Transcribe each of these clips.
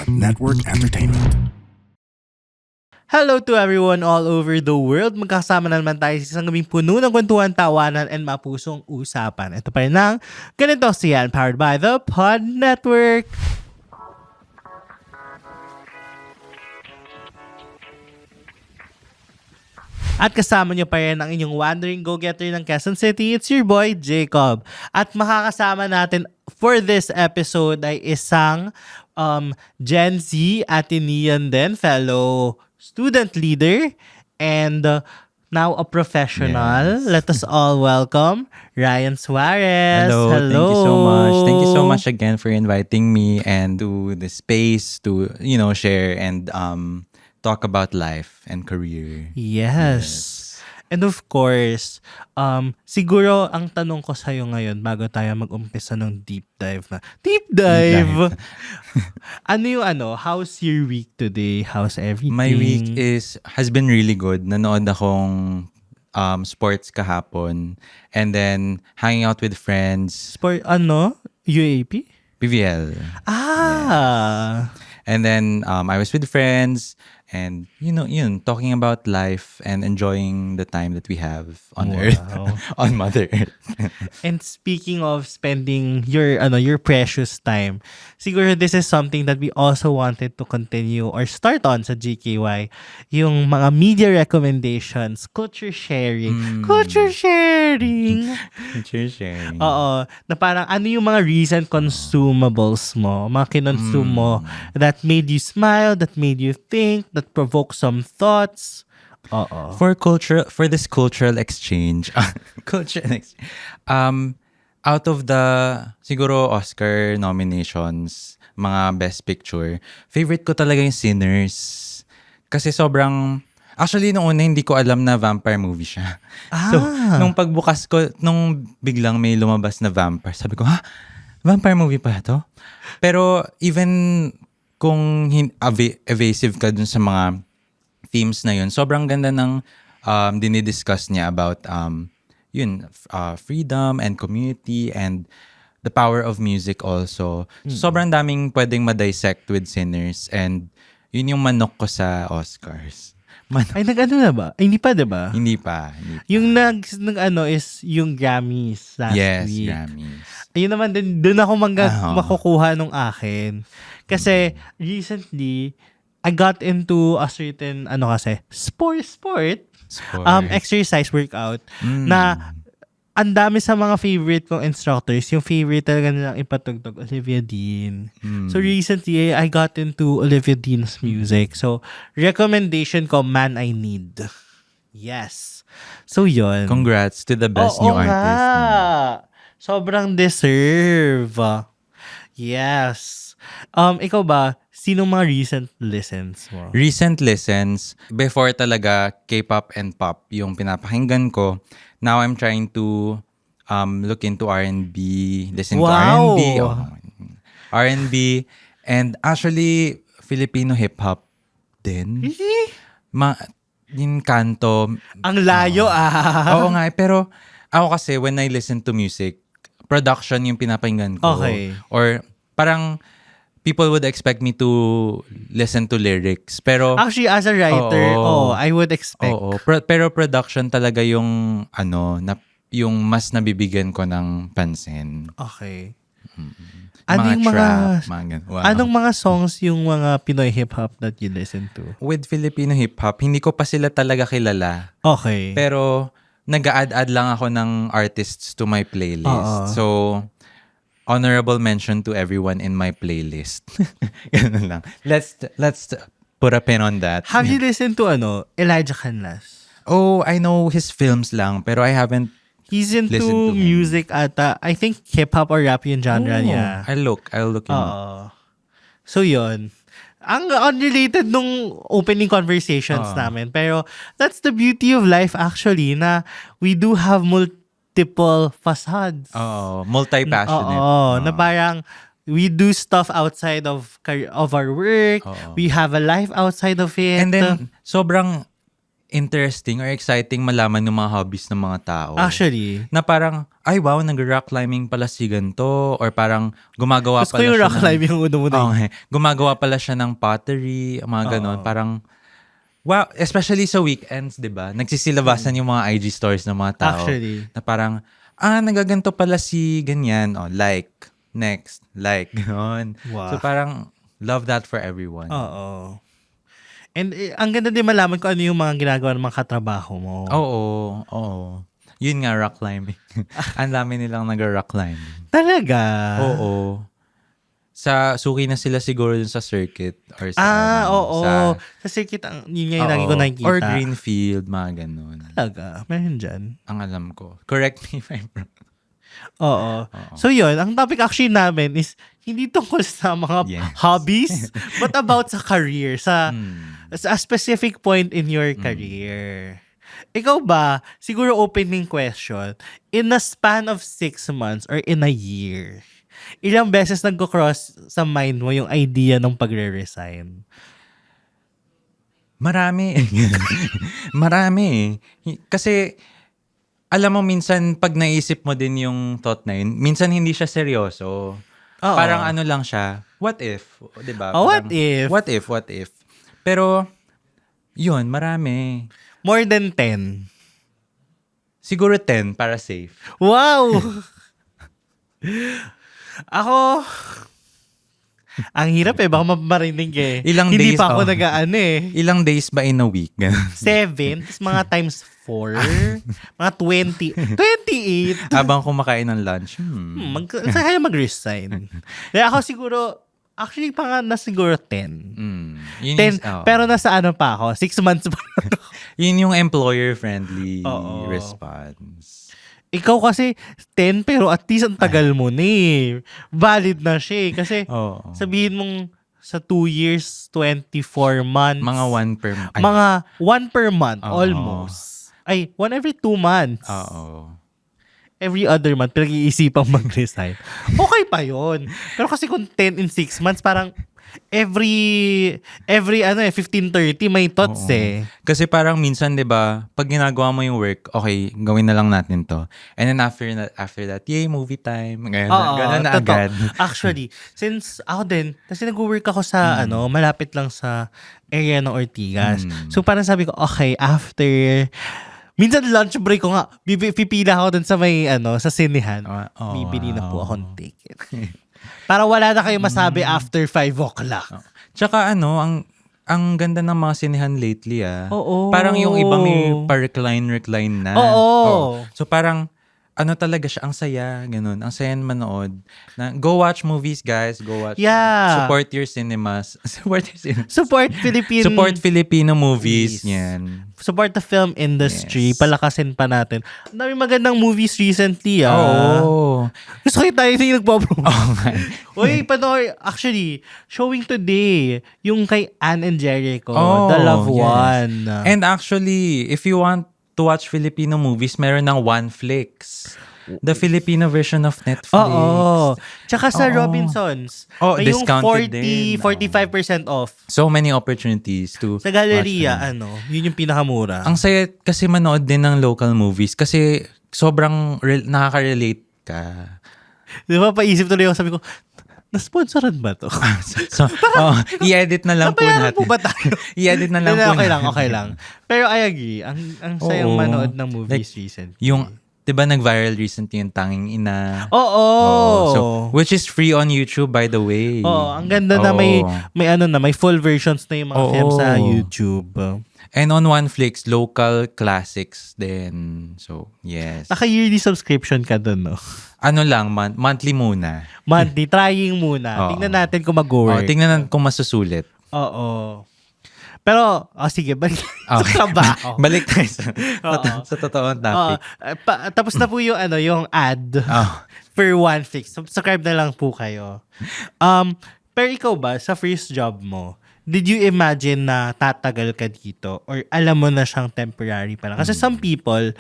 Network Entertainment. Hello to everyone all over the world. Magkasama na naman tayo sa isang gabing puno ng kwentuhan, tawanan, and mapusong usapan. Ito pa rin ang Ganito Siyan, powered by the Pod Network. At kasama niyo pa rin ang inyong wandering go-getter ng Quezon City. It's your boy, Jacob. At makakasama natin for this episode ay isang Gen Z Atenean din, fellow student leader, and now a professional. Yes. Let us all welcome Ryan Suarez. Hello. Thank you so much. Thank you so much again for inviting me and to the space to, share and talk about life and career. Yes. And of course, siguro ang tanong ko sa'yo ngayon bago tayo mag-umpisa ng deep dive na. Deep dive! How's your week today? How's everything? My week has been really good. Nanood akong sports kahapon and then hanging out with friends. Sport, UAP? PVL. Ah! And then I was with friends and talking about life and enjoying the time that we have on Earth, on Mother Earth. And speaking of spending your precious time, siguro this is something that we also wanted to continue or start on sa GKY, yung mga media recommendations, culture sharing. Culture sharing! Culture sharing. Oo. Na parang ano yung mga recent consumables mo, mga kinonsume mo that made you smile, that made you think, that provoked some thoughts. Oo. For this cultural exchange, out of the siguro Oscar nominations, mga Best Picture, favorite ko talaga yung Sinners. Kasi actually nung una hindi ko alam na vampire movie siya. So, nung pagbukas ko, nung biglang may lumabas na vampire, sabi ko, vampire movie pa to? Pero even kung evasive ka dun sa mga themes na yun, sobrang ganda ng dinidiscuss niya about freedom and community and the power of music also. So, sobrang daming pwedeng ma-dissect with Sinners and yun yung manok ko sa Oscars. Ay, nag-ano na ba? Ay, hindi pa, diba? Hindi pa. Yung is yung Grammys last week. Yes, Grammys. Ayun naman din, doon ako makukuha nung akin. Kasi recently, I got into a certain, sport, exercise workout, na ang dami sa mga favorite kong instructors, yung favorite talaga nilang ipatugtog, Olivia Dean. So recently, I got into Olivia Dean's music. So, recommendation ko, Man I Need. Yes. So, yun. Congrats to the best new artist. Sobrang deserve. Yes. Ikaw ba, sinong mga recent listens mo? Recent listens, before talaga K-pop and pop yung pinapakinggan ko. Now I'm trying to look into R&B, listen to R&B. R&B, and actually Filipino hip-hop din. Yung kanto. Ang layo Oo nga, pero ako kasi when I listen to music, production yung pinapakinggan ko. Okay. Or parang people would expect me to listen to lyrics. Pero actually, as a writer, I would expect. Pero production talaga yung yung mas nabibigyan ko ng pansin. Okay. Anong mga songs yung mga Pinoy hip-hop that you listen to? With Filipino hip-hop, hindi ko pa sila talaga kilala. Okay. Pero nag-a-add lang ako ng artists to my playlist. So, honorable mention to everyone in my playlist. Ganun lang. Let's put a pin on that. Have you listened to Elijah Canlas? Oh, I know his films lang, pero I haven't. He's into music ata. I think hip-hop or rap yung genre niya. I'll look him up. So, yun. Ang unrelated nung opening conversations namin. Pero that's the beauty of life actually, na we do have multiple facades. Multi-passionate. Na parang we do stuff outside of our work. We have a life outside of it. And then, sobrang interesting or exciting malaman ng mga hobbies ng mga tao. Actually. Na parang, ay wow, nag-rock climbing pala si ganito. Or parang gumagawa Gusto ko pala yung siya rock climbing yung una-una. Okay. Gumagawa pala siya ng pottery, mga ganon. Parang, wow, especially sa weekends, di ba? Nagsisilabasan yung mga IG stories ng mga tao. Actually. Na parang, nagaganto pala si ganyan. Like, next, like, ganon. Wow. So parang, love that for everyone. Oo. And ang ganda din malaman kung ano yung mga ginagawa ng mga katrabaho mo. Oo. Yun nga, rock climbing. Ang dami nilang nag-rock climbing. Talaga? Oo. Suki na sila siguro dun sa circuit. Or sa, oo. Sa circuit, yun nga yung lagi ko nakikita. Or Greenfield, mga ganun. Talaga? Meron dyan? Ang alam ko. Correct me if I'm wrong. Oo. So yun, ang topic actually namin is hindi tungkol sa mga hobbies, but about sa career, sa a specific point in your career. Ikaw ba, siguro opening question, in a span of 6 months or in a year, ilang beses nagko-cross sa mind mo yung idea ng pagre-resign? Marami. Marami. Kasi, alam mo, minsan, pag naisip mo din yung thought na yun, minsan hindi siya seryoso. Oo. Parang ano lang siya, what if? Diba? What if? What if? Pero, yun, marami. More than 10? Siguro 10 para safe. Wow! Ako, ang hirap baka mapamarinig Ilang Hindi days, pa ako nag-ano Ilang days ba in a week? 7, tapos mga times 4, mga 28. Habang kumakain ng lunch. Kaya mag-resign. Kaya ako siguro, actually pa nga na siguro 10. 10, pero nasa ano pa ako, 6 months pa. Yun yung employer-friendly response. Ikaw kasi 10 pero at least ang tagal mo na Valid na siya Kasi sabihin mong sa 2 years, 24 months. Mga 1 per month. Mga 1 per month, almost. Ay, 1 every 2 months. Oo. Every other month, pinag-iisipang mag-resign. Okay pa yon. Pero kasi kung 10 in 6 months, parang every 15-30 may thoughts Kasi parang minsan 'di ba, pag ginagawa mo yung work, okay, gawin na lang natin 'to. And then after that, yay, movie time. Ganun na agad. Actually, since ako din, kasi nag-work ako sa malapit lang sa area ng Ortigas. So parang sabi ko, okay, after minsan lunch break ko nga, pipila ako dun sa may sa sinehan. Bibili na po akong ticket. Para wala na kayong masabi after 5 o'clock. Tsaka ang ganda ng mga sinehan lately Oo. Parang yung iba may pa-recline na. Oo. So parang talaga siya, ang saya, ganun. Ang saya manood. Go watch movies, guys. Go watch. Yeah. Support your cinemas. Support Filipino movies. Yan. Support the film industry. Yes. Palakasin pa natin. Ang dami magandang movies recently, Oo. Gusto kayo tayo yung nagpo-promote. Okay. Uy, actually, showing today, yung kay Anne and Jericho, The Love One. And actually, if you want to watch Filipino movies, meron ng OneFlix. The Filipino version of Netflix. Oo. Tsaka sa Robinsons. May yung discounted din. 45% off. So many opportunities to sa Galleria, yun yung pinakamura. Ang saya kasi manood din ng local movies kasi sobrang nakaka-relate ka. Di ba, paisip tuloy ako, sabi ko, na-sponsoran ba to? I-edit na lang po natin. Po ba tayo? I-edit na lang po natin. Okay lang. Pero I agree, ang sayang manood ng movies recently. Yung, diba nag-viral recently yung Tanging Ina? Oo. So, which is free on YouTube, by the way. Oo, ang ganda na may full versions na yung mga films sa YouTube. And on OneFlix, local classics din. So, yes. Naka-yearly subscription ka dun, no? Ano lang, monthly muna. Monthly, trying muna. Tingnan natin kung mag-work. Tingnan natin kung masusulit. Oo. Pero, sige, balik sa trabaho. Balik tayo sa totoong topic. Tapos na po yung ad for OneFlix. Subscribe na lang po kayo. Pero ikaw ba, sa first job mo, did you imagine na tatagal ka dito? Or alam mo na siyang temporary pa lang? Kasi some people,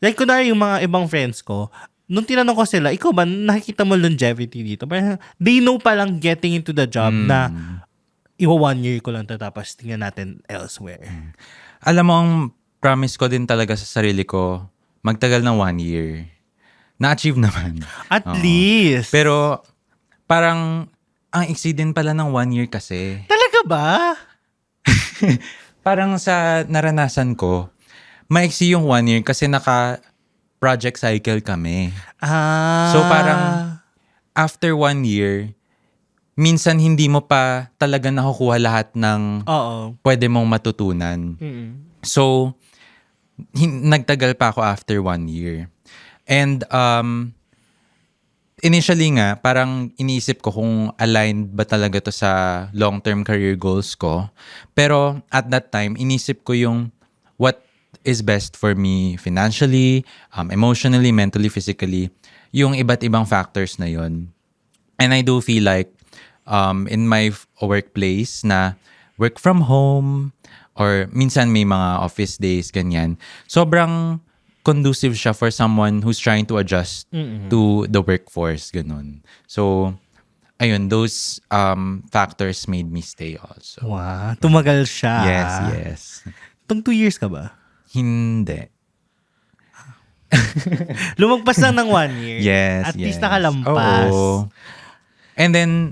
like kunwari yung mga ibang friends ko, nung tinanong ko sila, ikaw ba, nakikita mo longevity dito? Parang they know palang getting into the job na 1 year ko lang to tapos tingnan natin elsewhere. Alam mo, ang promise ko din talaga sa sarili ko, magtagal ng 1 year. Na-achieve naman. At least. Pero parang ang iksi din pala ng 1 year kasi. Talaga ba? Parang sa naranasan ko, maiksi yung 1 year kasi naka-project cycle kami. So parang after 1 year, minsan hindi mo pa talaga nakukuha lahat ng pwede mong matutunan. So, nagtagal pa ako after 1 year. And initially nga, parang iniisip ko kung aligned ba talaga to sa long-term career goals ko. Pero at that time, inisip ko yung what is best for me financially, emotionally, mentally, physically, yung iba't ibang factors na yon. And I do feel like in my workplace na work from home or minsan may mga office days, ganyan, sobrang conducive siya for someone who's trying to adjust to the workforce, ganun. So, ayun, those factors made me stay also. Wow, tumagal siya. Yes. Itong 2 years ka ba? Hindi. Lumagpas lang ng 1 year. Yes. At least nakalampas. Oo. And then,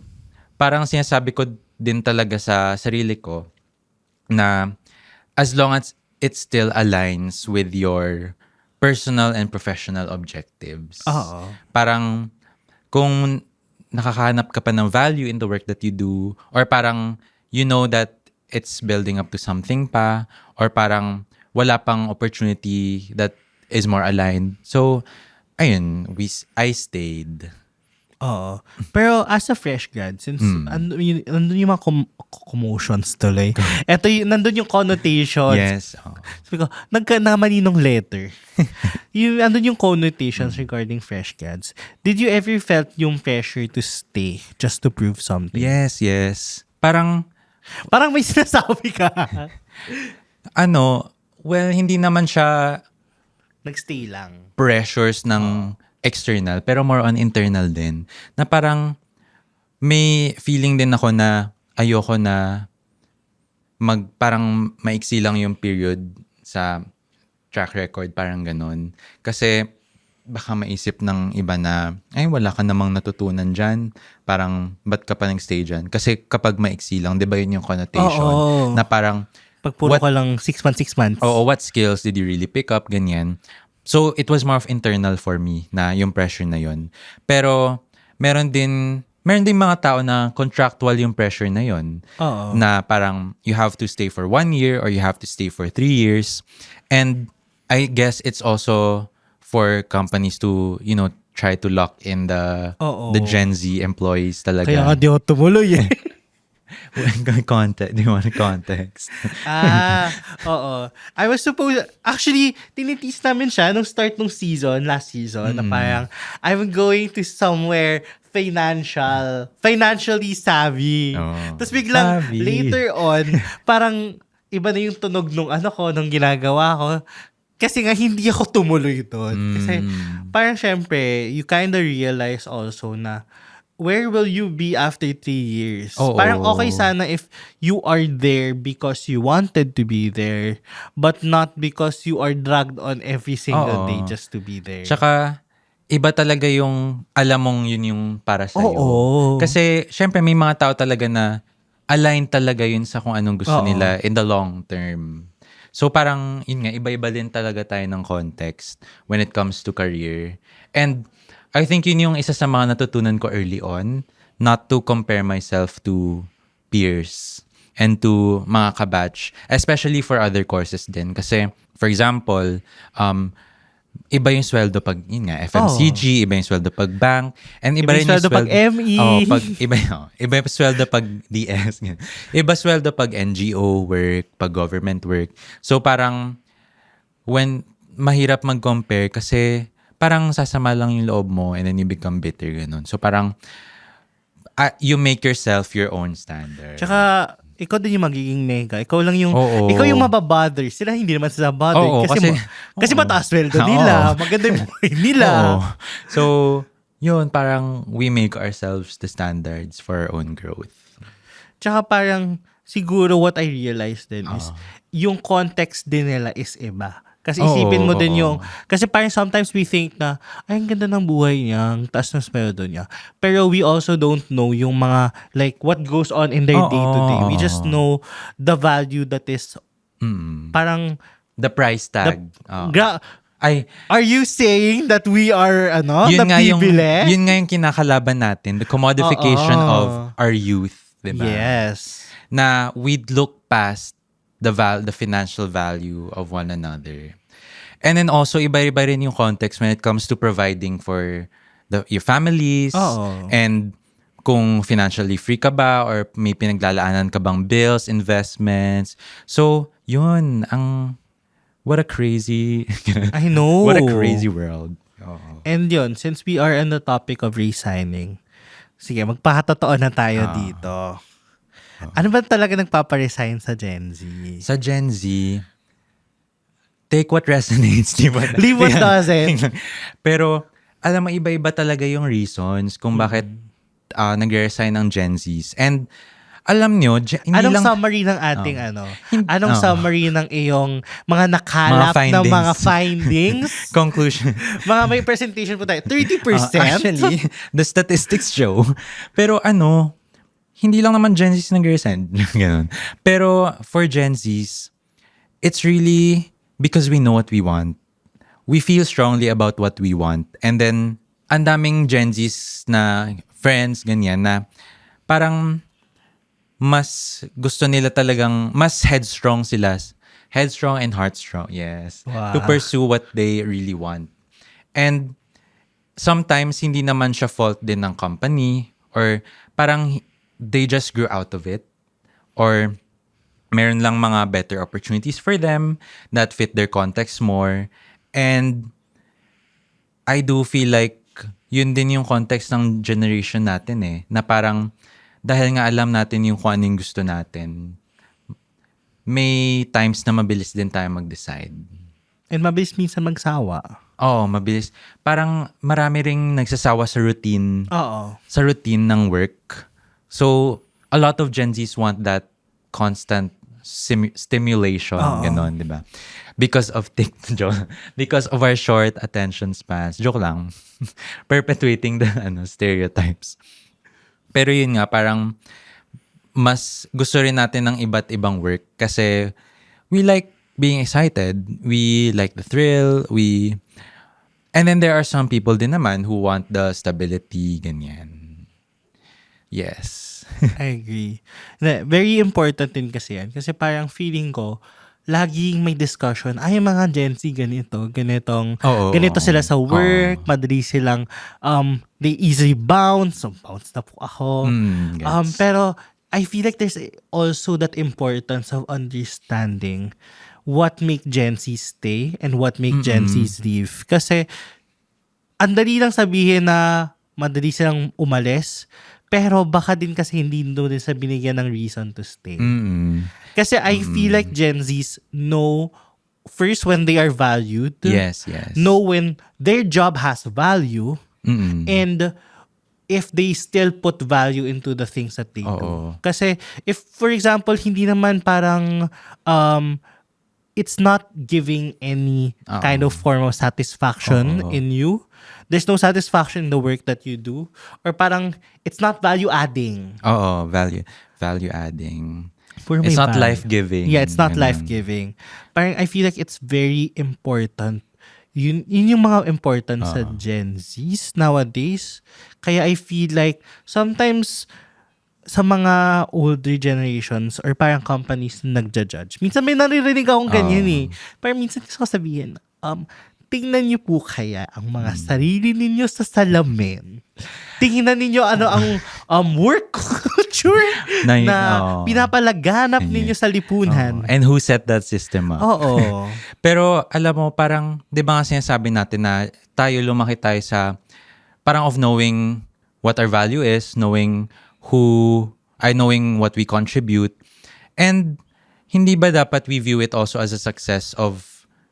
parang sinasabi ko din talaga sa sarili ko na as long as it still aligns with your personal and professional objectives. Parang kung nakakahanap ka pa ng value in the work that you do, or parang you know that it's building up to something pa, or parang wala pang opportunity that is more aligned. So, ayun, I stayed. Oo. Pero as a fresh grad, since nandun yung mga commotions tuloy, eto nandun yung connotations. Yes. Sabi ko, nagkamaninong letter. Nandun yung connotations regarding fresh grads. Did you ever felt yung pressure to stay just to prove something? Yes. Parang may sinasabi ka. Well, hindi naman siya Nagstay lang. pressures ng external, pero more on internal din. Na parang may feeling din ako na ayoko na parang maiksi lang yung period sa track record, parang ganun. Kasi baka maisip ng iba na, ay wala ka namang natutunan dyan. Parang, ba't ka pa nag-stay dyan? Kasi kapag maiksi lang, di ba yun yung connotation? Na parang, pag puro ka lang 6 months. Oo, what skills did you really pick up? Ganyan. So, it was more of internal for me na yung pressure na yun. Pero, meron din mga tao na contractual yung pressure na yun. Na parang, you have to stay for 1 year or you have to stay for 3 years. And I guess it's also for companies to, try to lock in the Gen Z employees talaga. Kaya nga di ako tumuloy eh. Do you want context? Oo. I was actually, tinitis namin siya nung start ng last season, na parang, I'm going to somewhere financially savvy. Tapos biglang, later on, parang, iba na yung tunog nung ginagawa ko. Kasi nga, hindi ako tumuloy doon. Kasi, parang syempre, you kind of realize also na, where will you be after 3 years? Parang okay sana if you are there because you wanted to be there, but not because you are dragged on every single day just to be there. Tsaka, iba talaga yung alam mong yun yung para sa'yo. Kasi, syempre, may mga tao talaga na align talaga yun sa kung anong gusto nila in the long term. So, parang, yun nga, iba-iba din talaga tayo ng context when it comes to career. And, I think yun yung isa sa mga natutunan ko early on, not to compare myself to peers and to mga kabatch, especially for other courses din. Kasi, for example, iba yung sweldo pag, yun nga, FMCG, iba yung sweldo pag bank, and iba rin yung sweldo pag ME. Iba yung sweldo pag DS. Iba sweldo pag NGO work, pag government work. So, parang, when mahirap mag-compare kasi parang sasama lang yung loob mo and then you become bitter, ganun. So parang, you make yourself your own standard. Tsaka, ikaw din yung magiging nega. Ikaw lang yung, ikaw yung mababother. Sila hindi naman sila bother. Kasi mataas sweldo nila. Maganda yung buhay nila. So, yun, parang we make ourselves the standards for our own growth. Tsaka parang, siguro what I realized then is, yung context din nila is iba. Kasi isipin mo din yung, kasi parang sometimes we think na, ay, ang ganda ng buhay niya, ang taas ng sweldo niya. Pero we also don't know yung mga, like, what goes on in their day-to-day. We just know the value that is, parang, the price tag. are you saying that we are, yun nga nabibili? Yun nga yung kinakalaban natin, the commodification of our youth. Diba? Yes. Na we'd look past the financial value of one another. And then also, iba-iba rin yung context when it comes to providing for your families. And kung financially free ka ba or may pinaglalaanan ka bang bills, investments. So, yun. What a crazy... I know. What a crazy world. And yun, since we are on the topic of resigning, sige, magpakatotoo na tayo dito. Ano ba talaga nagpaparesign sa Gen Z? Sa Gen Z, take what resonates, di ba? Leave what doesn't. Pero, alam mo, iba-iba talaga yung reasons kung bakit nag-resign ang Gen Zs. And, alam nyo, anong summary ng ating Anong summary ng iyong mga nakalap na mga findings? Conclusion. Mga may presentation po tayo. 30%? Actually, the statistics show. Pero hindi lang naman Gen Zs nag-resign. Ganun. Pero for Gen Zs, it's really because we know what we want. We feel strongly about what we want. And then, ang daming Gen Zs na friends, ganyan, na parang mas gusto nila talagang, mas headstrong sila. Headstrong and heartstrong, yes. Wow. To pursue what they really want. And sometimes, hindi naman siya fault din ng company or parang they just grew out of it or meron lang mga better opportunities for them that fit their context more. And I do feel like yun din yung context ng generation natin na parang dahil nga alam natin yung kung anong gusto natin, may times na mabilis din tayo mag-decide. And mabilis minsan magsawa. Mabilis. Parang marami ring nagsasawa sa routine. Sa routine ng work. So, a lot of Gen Zs want that constant stimulation, ganon, di ba? Because of our short attention spans. Joke lang. Perpetuating the stereotypes. Pero yun nga, parang mas gusto rin natin ng iba't ibang work kasi we like being excited. We like the thrill. And then there are some people din naman who want the stability, ganyan. Yes. I agree. Very important din kasi yan. Kasi parang feeling ko, laging may discussion, ay mga Gen Z ganito sila sa work, madali silang, they easily bounce. So, bounce na po ako. Pero, I feel like there's also that importance of understanding what make Gen Z stay and what make Gen Zs leave. Kasi, ang dali lang sabihin na madali silang umalis, pero baka din kasi hindi doon din sa binigyan ng reason to stay. Kasi I feel like Gen Zs know first when they are valued. Yes. Know when their job has value. And if they still put value into the things that they do. Kasi if, for example, hindi naman parang it's not giving any kind of form of satisfaction in you. There's no satisfaction in the work that you do. Or parang, it's not value-adding. Value-adding. It's not life-giving. Yeah, it's not life-giving. Parang, I feel like it's very important. Yun yung mga importance sa Gen Zs nowadays. Kaya I feel like, sometimes, sa mga older generations or parang companies na nagja-judge. Minsan may naririnig akong ganyan Parang minsan gusto ko sabihin, tingnan niyo po kaya ang mga sarili ninyo sa salamin. Tingnan ninyo ano ang work culture na pinapalaganap ninyo sa lipunan. And who set that system up? Pero alam mo, parang, di ba nga sinasabi natin na lumaki tayo sa, parang of knowing what our value is, knowing what we contribute. And hindi ba dapat we view it also as a success of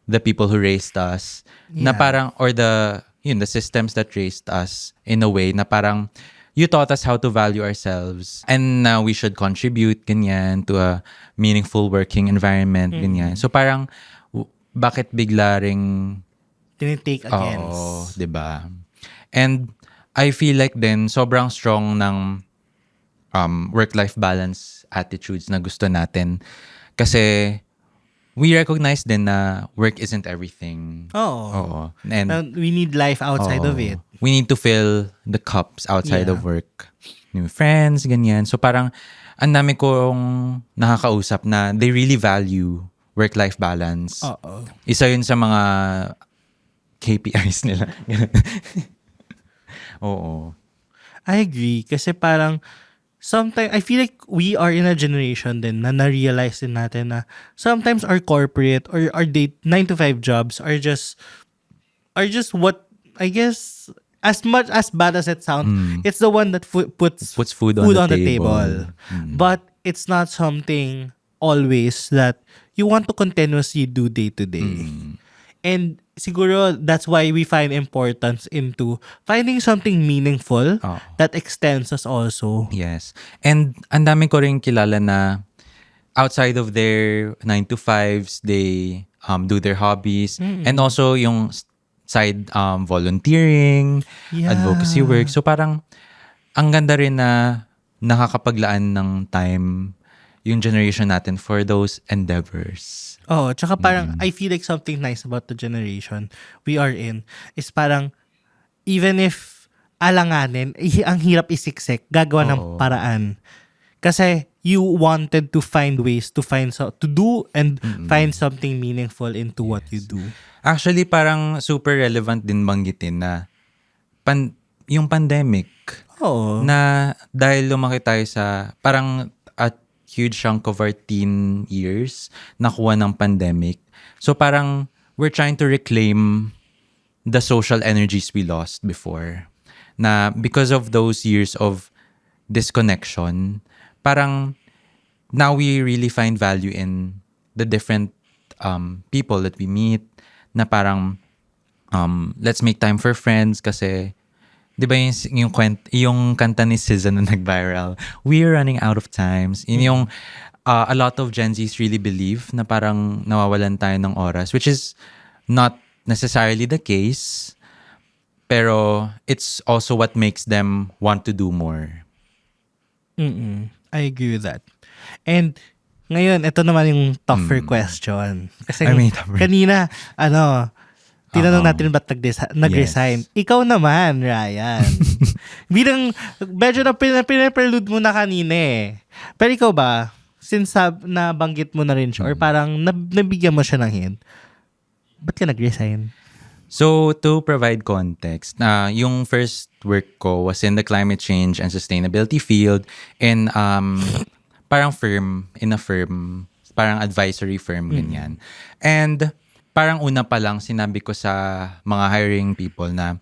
the people who raised us na parang, or the systems that raised us in a way na parang you taught us how to value ourselves and now we should contribute ganyan to a meaningful working environment ganyan. So parang bakit bigla ring tinitake against. Oo, 'di ba? And I feel like then sobrang strong ng work-life balance attitudes na gusto natin kasi we recognize din na work isn't everything. Oo. And we need life outside of it. we need to fill the cups outside of work. New friends, ganyan. So parang ang dami kong nakakausap na they really value work-life balance. Isa yun sa mga KPIs nila. Oo. I agree. Kasi parang sometimes, I feel like we are in a generation din na na-realize din natin na sometimes our corporate or our 9-to-5 jobs are just what, I guess, as much as bad as it sounds, it's the one that puts food on the table. But it's not something always that you want to continuously do day to day. And siguro that's why we find importance into finding something meaningful that extends us also. Yes. And ang dami ko rin kilala na outside of their 9-to-5s, they do their hobbies and also yung side volunteering, advocacy work. So parang ang ganda rin na nakakapaglaan ng time yung generation natin for those endeavors. Tsaka parang I feel like something nice about the generation we are in is parang even if alanganin, ang hirap isiksik, gagawa ng paraan. Kasi you wanted to find ways to do and find something meaningful into what you do. Actually, parang super relevant din banggitin na yung pandemic na dahil lumaki tayo sa parang a huge chunk of our teen years nakuha ng pandemic. So parang we're trying to reclaim the social energies we lost before. Na because of those years of disconnection, parang now we really find value in the different people that we meet na parang let's make time for friends kasi 'di ba yung kanta ni SZA na nag-viral, we're running out of times. Yun yung a lot of Gen Zs really believe na parang nawawalan tayo ng oras, which is not necessarily the case, pero it's also what makes them want to do more. I agree with that. And ngayon, ito naman yung tougher question. Kasi kanina, tinanong natin ba't nag-resign. Yes. Ikaw naman, Ryan. Bilang, medyo na pinaprelude mo na kanina eh. Pero ikaw ba, since nabanggit mo na rin siya, or parang nabigyan mo siya ng hint, ba't ka nag-resign? So, to provide context, yung first work ko was in the climate change and sustainability field in parang in a firm, parang advisory firm, ganyan. And parang una pa lang sinabi ko sa mga hiring people na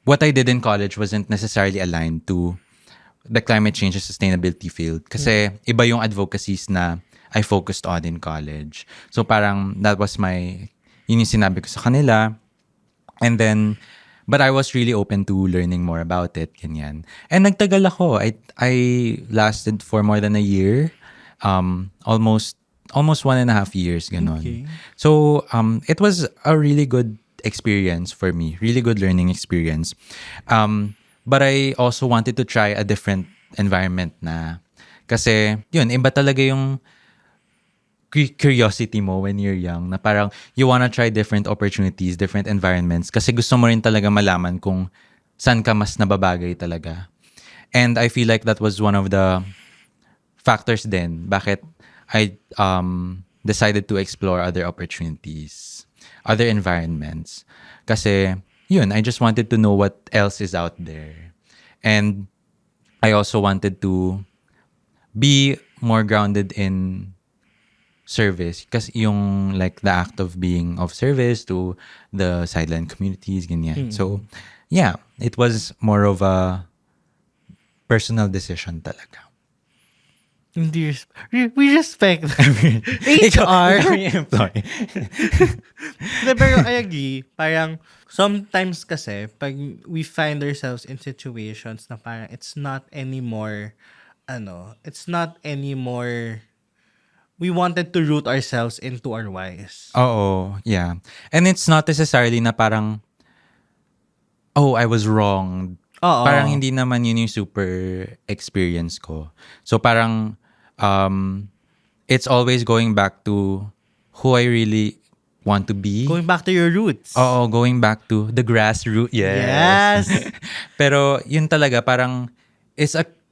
what I did in college wasn't necessarily aligned to the climate change and sustainability field. Kasi iba yung advocacies na I focused on in college. So parang that was yun yung sinabi ko sa kanila. And then, but I was really open to learning more about it, ganyan. And nagtagal ako. I lasted for more than a year. Almost 1.5 years, ganon. Okay. So, it was a really good experience for me. Really good learning experience. But I also wanted to try a different environment na. Kasi, yun, iba talaga yung curiosity mo when you're young. Na parang, you wanna try different opportunities, different environments. Kasi gusto mo rin talaga malaman kung saan ka mas nababagay talaga. And I feel like that was one of the factors din. Bakit I decided to explore other opportunities, other environments. Kasi, yun, I just wanted to know what else is out there. And I also wanted to be more grounded in service. Kasi yung like the act of being of service to the sideline communities, ganyan. So, yeah, it was more of a personal decision talaga. Hindi, we respect Ikaw HR. yung employee. Pero I agree, parang sometimes kasi, pag we find ourselves in situations na parang it's not anymore, we wanted to root ourselves into our whys. Oo, yeah. And it's not necessarily na parang, oh, I was wrong. Oo. Parang hindi naman yun yung super experience ko. So parang, it's always going back to who I really want to be. Going back to your roots. Oo, going back to the grassroots. Yes. Pero yun talaga, parang,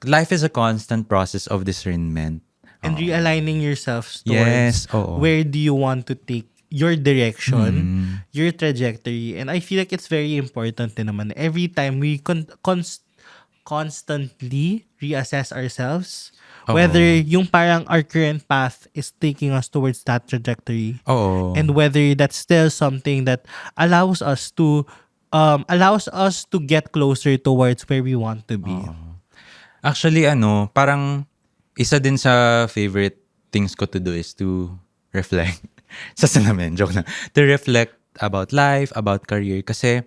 life is a constant process of discernment. And realigning yourselves Yes, towards where do you want to take your direction, your trajectory. And I feel like it's very important din naman. Every time we constantly reassess ourselves, whether yung parang our current path is taking us towards that trajectory. And whether that's still something that allows us to get closer towards where we want to be. Actually, parang isa din sa favorite things ko to do is to reflect. Sa salamin, joke na. To reflect about life, about career. Kasi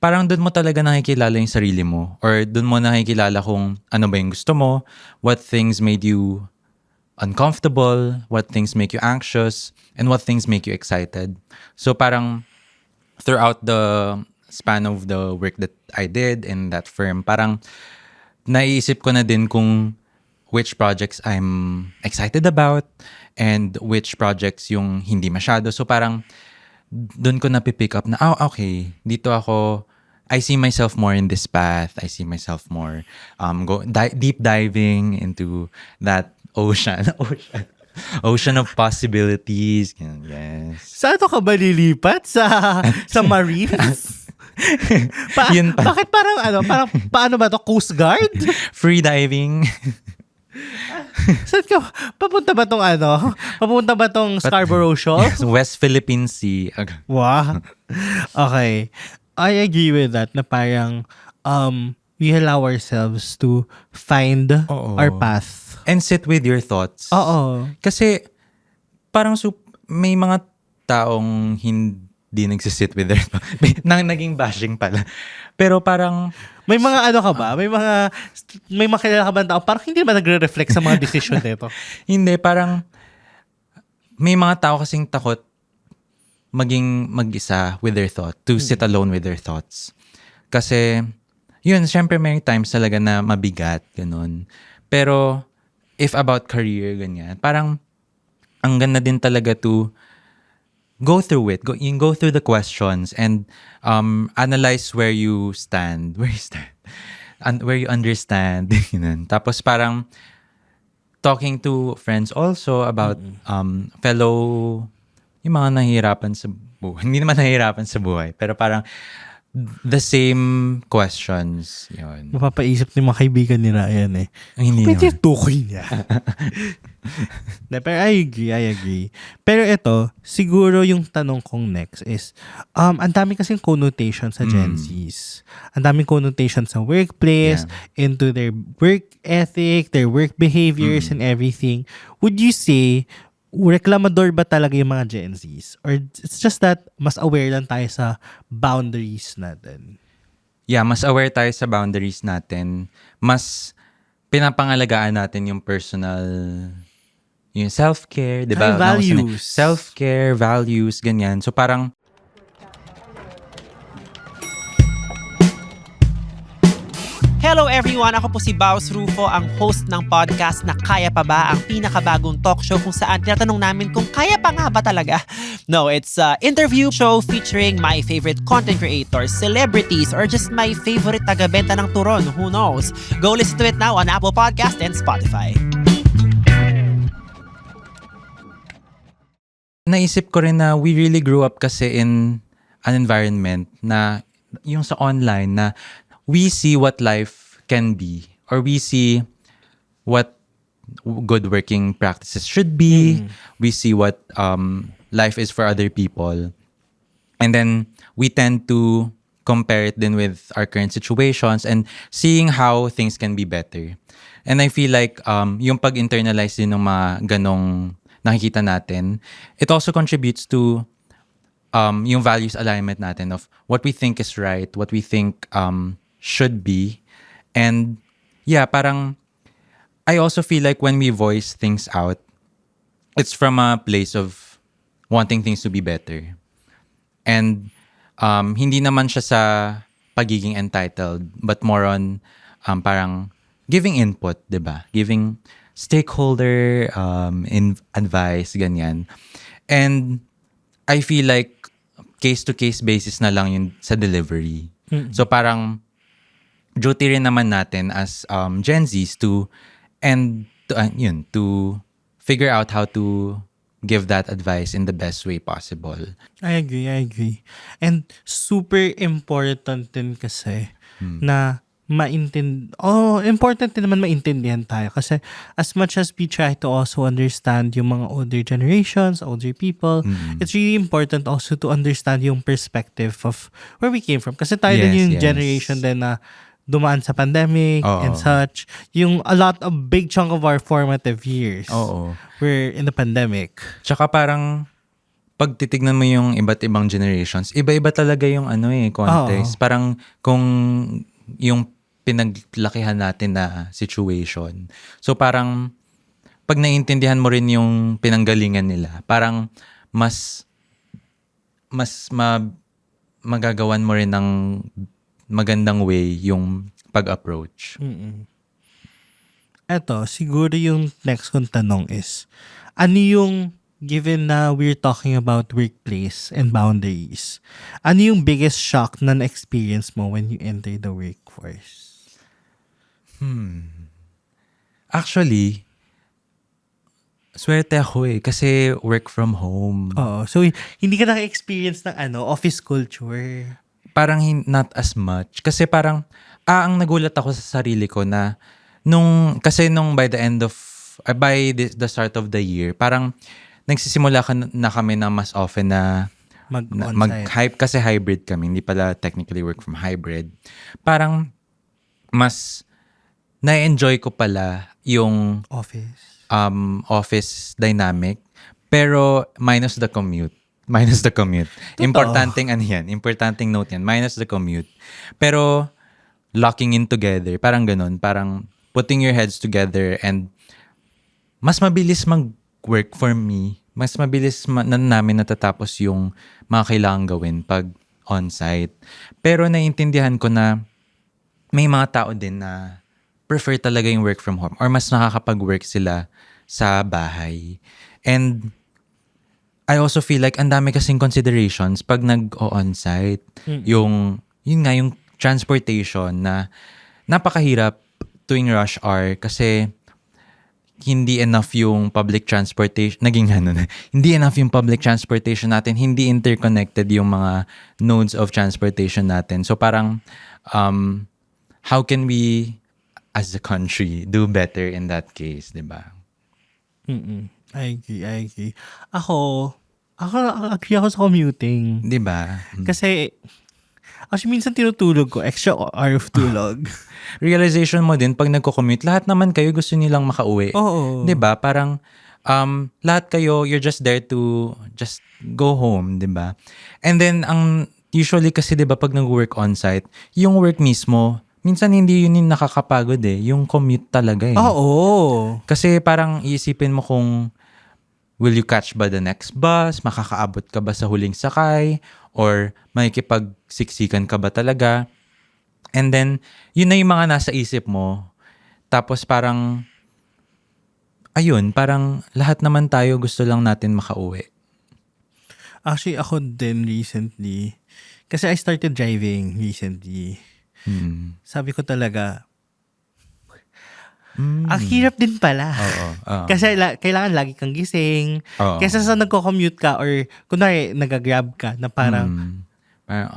parang doon mo talaga nakikilala yung sarili mo. Or doon mo nakikilala kung ano ba yung gusto mo, what things made you uncomfortable, what things make you anxious, and what things make you excited. So parang throughout the span of the work that I did in that firm, parang naiisip ko na din kung which projects I'm excited about and which projects yung hindi masyado. So parang doon ko napipick up na, okay, dito ako, I see myself more in this path. I see myself more deep diving into that ocean of possibilities. Yes. Saan ka ba lilipat? Sa Marines? Bakit parang paano ba to? Coast Guard? Free diving. Saan ka? Papunta ba tong Scarborough Shoal? West Philippine Sea. Wow. Okay. I agree with that na parang we allow ourselves to find our path. And sit with your thoughts. Oo. Kasi parang may mga taong hindi nagsisit with their thoughts. Naging bashing pala. Pero parang may mga ka ba? May makilala ka ba na tao parang hindi naman nagre-reflect sa mga decision nito? Hindi, parang may mga tao kasing takot maging mag-isa with their thought, to sit alone with their thoughts. Kasi, yun, syempre may times talaga na mabigat, ganun. Pero, if about career, ganyan, parang, ang ganda din talaga to go through it. Go through the questions and analyze where you stand. And where you understand. Tapos parang talking to friends also about fellow, yung mga nahihirapan sa buhay. Hindi naman nahihirapan sa buhay. Pero parang the same questions. Yun. Mapapaisip ni mga kaibigan ni Ryan eh. Hindi pwede naman. tukoy niya. Pero I agree. Pero ito, siguro yung tanong kong next is, ang dami kasing connotation sa Gen Zs. Ang daming connotation sa workplace, into their work ethic, their work behaviors, and everything. Would you say, reklamador ba talaga yung mga Gen Zs? Or it's just that mas aware lang tayo sa boundaries natin? Yeah, mas aware tayo sa boundaries natin. Mas pinapangalagaan natin yung personal, yung self-care, di ba? Values. Self-care, values, ganyan. So parang, Hello everyone! Ako po si Baus Rufo, ang host ng podcast na Kaya Pa Ba? Ang pinakabagong talk show kung saan tinatanong namin kung kaya pa nga ba talaga? No, it's an interview show featuring my favorite content creators, celebrities, or just my favorite taga-benta ng turon. Who knows? Go listen to it now on Apple Podcast and Spotify. naisip ko rin na we really grew up kasi in an environment na yung sa online na we see what life can be or we see what good working practices should be. We see what life is for other people. And then we tend to compare it din with our current situations and seeing how things can be better. And I feel like yung pag-internalize din ng mga ganong nakikita natin, it also contributes to yung values alignment natin of what we think is right, what we think should be. And yeah, parang I also feel like when we voice things out, it's from a place of wanting things to be better. And hindi naman siya sa pagiging entitled, but more on parang giving input, 'di ba? Giving stakeholder advice, ganyan. And I feel like case-to-case basis na lang yun sa delivery. Mm-hmm. So parang duty rin naman natin as Gen Zs to figure out how to give that advice in the best way possible. I agree. And super important din kasi na important din naman maintindihan tayo kasi as much as we try to also understand yung mga older generations, older people, it's really important also to understand yung perspective of where we came from. Kasi tayo din yung generation din na dumaan sa pandemic and such. Yung a lot of big chunk of our formative years were in the pandemic. Tsaka parang pag titignan mo yung iba't ibang generations, iba-iba talaga yung context. Parang kung yung pinaglakihan natin na situation. So parang pag naiintindihan mo rin yung pinanggalingan nila, parang mas magagawan mo rin ng magandang way yung pag-approach. Eto, siguro yung next kong tanong is, ano yung, given na we're talking about workplace and boundaries, ano yung biggest shock na na-experience mo when you enter the workforce? Actually, swerte ako kasi work from home. So hindi ka naka-experience ng office culture? Parang not as much. Kasi parang, ang nagulat ako sa sarili ko na kasi by the start of the year, parang nagsisimula na kami na mas often na mag-hype kasi hybrid kami. Hindi pala technically work from hybrid. Parang mas na-enjoy ko pala yung office dynamic, pero minus the commute. Importanteng note yan. Minus the commute. Pero locking in together, parang ganun. Parang putting your heads together and mas mabilis mag-work for me. Mas mabilis namin natatapos yung mga kailangan gawin pag on-site. Pero naiintindihan ko na may mga tao din na prefer talaga yung work from home or mas nakakapag-work sila sa bahay. And I also feel like ang dami kasing considerations pag nag-on-site. Yun nga, yung transportation na napakahirap tuwing rush hour kasi hindi enough yung public transportation. Hindi enough yung public transportation natin. Hindi interconnected yung mga nodes of transportation natin. So parang, how can we as a country do better in that case, di ba? I agree. Ako agree ako sa commuting. Di ba? Kasi minsan tinutulog ko, extra hour of tulog. Realization mo din, pag nagko-commute, lahat naman kayo gusto nilang makauwi. Oo. Di ba? Parang, lahat kayo, you're just there to just go home, di ba? And then, usually kasi, di ba, pag nag-work on-site, yung work mismo, minsan hindi yun yung nakakapagod yung commute talaga Oo. Kasi parang iisipin mo kung will you catch ba the next bus? Makakaabot ka ba sa huling sakay? Or makikipagsiksikan ka ba talaga? And then, yun na yung mga nasa isip mo. Tapos parang, parang lahat naman tayo gusto lang natin makauwi. Actually, ako din recently. Kasi I started driving recently. Sabi ko talaga, ang hirap din pala. Kasi kailangan lagi kang gising. Kesa sa nagko-commute ka or kunwari nag-grab ka na parang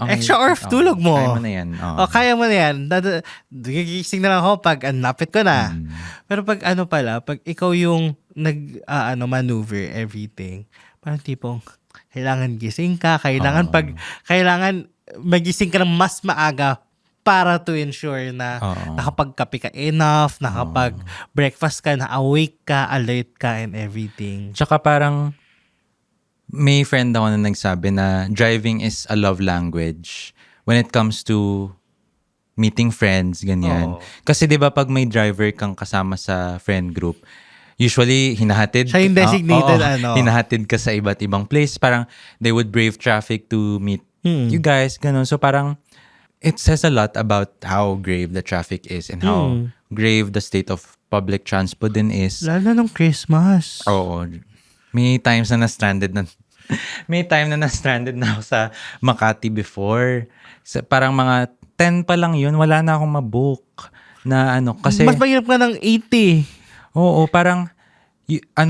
extra hour of tulog mo. Kaya mo na yan. Kaya mo na yan. Gigising na lang ako pag napit ko na. Pero pag pag ikaw yung maneuver everything, parang tipong kailangan gising ka, kailangan magising ka ng mas maaga para to ensure na nakapagkape ka enough, nakapag-breakfast ka, na-awake ka, alert ka, and everything. Tsaka parang may friend ako na nagsabi na driving is a love language when it comes to meeting friends, ganyan. Kasi di ba pag may driver kang kasama sa friend group, usually hinahatid. Siya yung designated hinahatid ka sa iba't ibang place. Parang they would brave traffic to meet you guys, ganun. So parang it says a lot about how grave the traffic is and how grave the state of public transport din is. Lalo na nung Christmas. Oo. May times na na-stranded na may time na na-stranded na ako sa Makati before. Parang mga 10 pa lang yun, wala na akong mabook na kasi mas mahirap ka ng 80. Oo, parang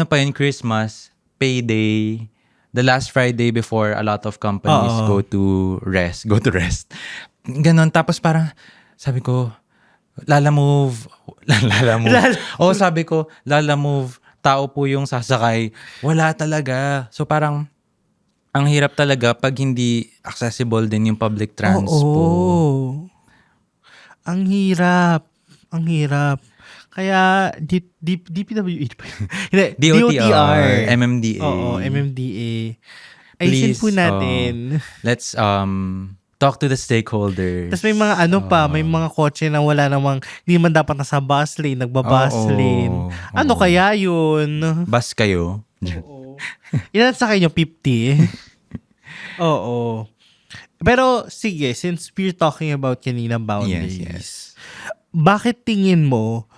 pa yun, Christmas, payday, the last Friday before a lot of companies go to rest. Ganon. Tapos parang sabi ko, Lalamove. Sabi ko, Lalamove, tao po yung sasakay. Wala talaga. So parang ang hirap talaga pag hindi accessible din yung public transport. Ang hirap. Kaya DPWH pa yun. DOTR, MMDA. Oo, MMDA. Ayusin po natin. Let's talk to the stakeholders. Tapos may mga may mga kotse na wala namang, hindi man dapat nasa bus lane, nagbabus lane. Ano kaya yun? Bus kayo? Oo. Ilan sa kayo 50? Oo. Pero sige, since we're talking about kanina boundaries, yes. Bakit tingin mo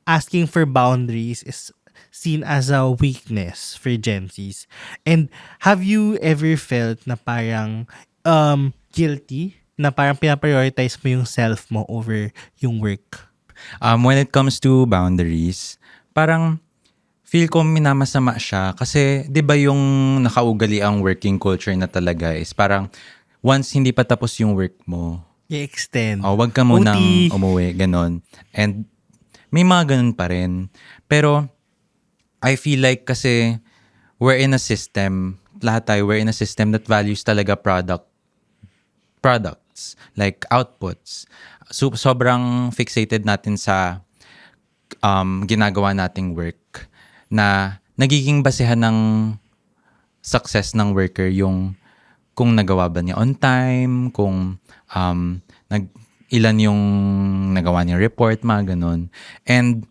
asking for boundaries is seen as a weakness for Gen Zs? And have you ever felt na parang guilty na parang pinaprioritize mo yung self mo over yung work? When it comes to boundaries, parang feel ko minamasama siya kasi 'di ba yung nakaugali ang working culture na talaga is parang once hindi pa tapos yung work mo, i-extend. Wag ka munang umuwi, ganon. And may mga ganon pa rin. Pero I feel like kasi we're in a system, lahat tayo, we're in a system that values talaga products, like outputs. So, sobrang fixated natin sa ginagawa nating work na nagiging basehan ng success ng worker yung kung nagawa ba niya on time, kung ilan yung nagawa niya report, mga ganun. And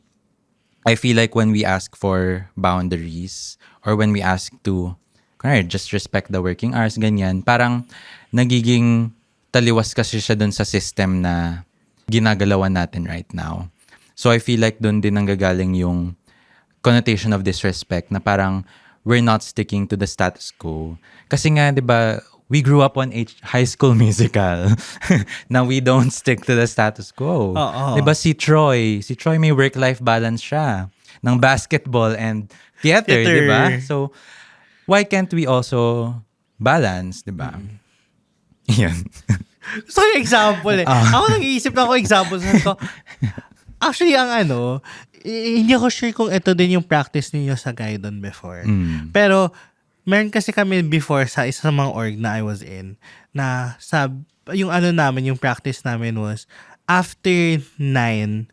I feel like when we ask for boundaries or when we ask to just respect the working hours, ganyan, parang nagiging taliwas kasi siya dun sa system na ginagalawan natin right now. So I feel like dun din nanggagaling yung connotation of disrespect na parang we're not sticking to the status quo. Kasi nga, di ba, we grew up on High School Musical. Now we don't stick to the status quo. Di ba si Troy may work-life balance siya ng basketball and theater. Di ba? So why can't we also balance, di ba? Yan. So yung example ako nag-iisip na ako example. Actually, hindi ako sure kung ito din yung practice ninyo sa Gaidon before. Pero, meron kasi kami before sa isa sa mga org na I was in, na yung yung practice namin was, after 9,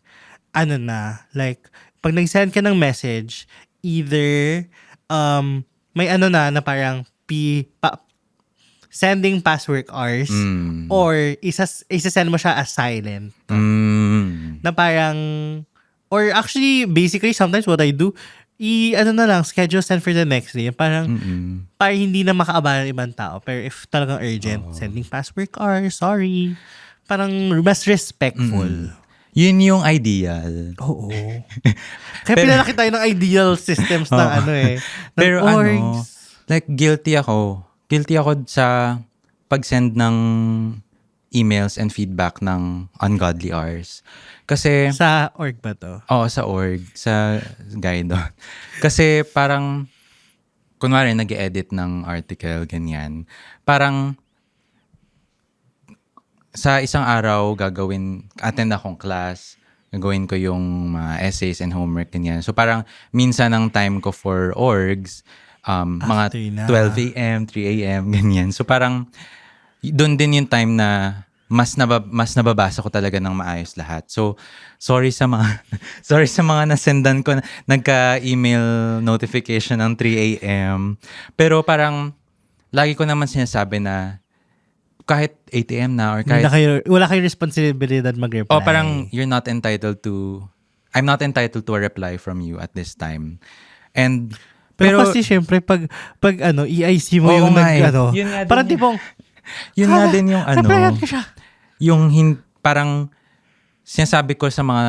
like, pag nag-send ka ng message, either, may na parang sending past work hours, or isa-send mo siya as silent. Na parang, or actually, basically, sometimes what I do, schedule send for the next day. Parang hindi na makaabala ng ibang tao. Pero if talagang urgent, sending past work hours, sorry. Parang mas respectful. Yun yung ideal. Oo. Kaya pinalaki tayo ng ideal systems ng pero orgs. Like guilty ako sa pag-send ng emails and feedback ng ungodly hours. Kasi sa org ba to? Oo, sa org, sa Gaidon. Kasi parang kunwari nag-edit ng article, ganyan. Parang sa isang araw attend akong class, gagawin ko yung mga essays and homework, ganyan. So parang minsan ang time ko for orgs, mga 12 a.m., 3 a.m., ganyan. So parang doon din yung time na mas nababasa ko talaga ng maayos lahat. So, sorry sa mga nasendan ko na nagka-email notification ng 3 a.m. Pero parang lagi ko naman sinasabi na kahit 8 a.m. na or kahit wala kayong responsibilidad mag-reply. parang I'm not entitled to a reply from you at this time. And pero kasi syempre pag EIC mo yung yun nga parang din tipong yun nga din yung replyan ko siya. Yung parang sinasabi ko sa mga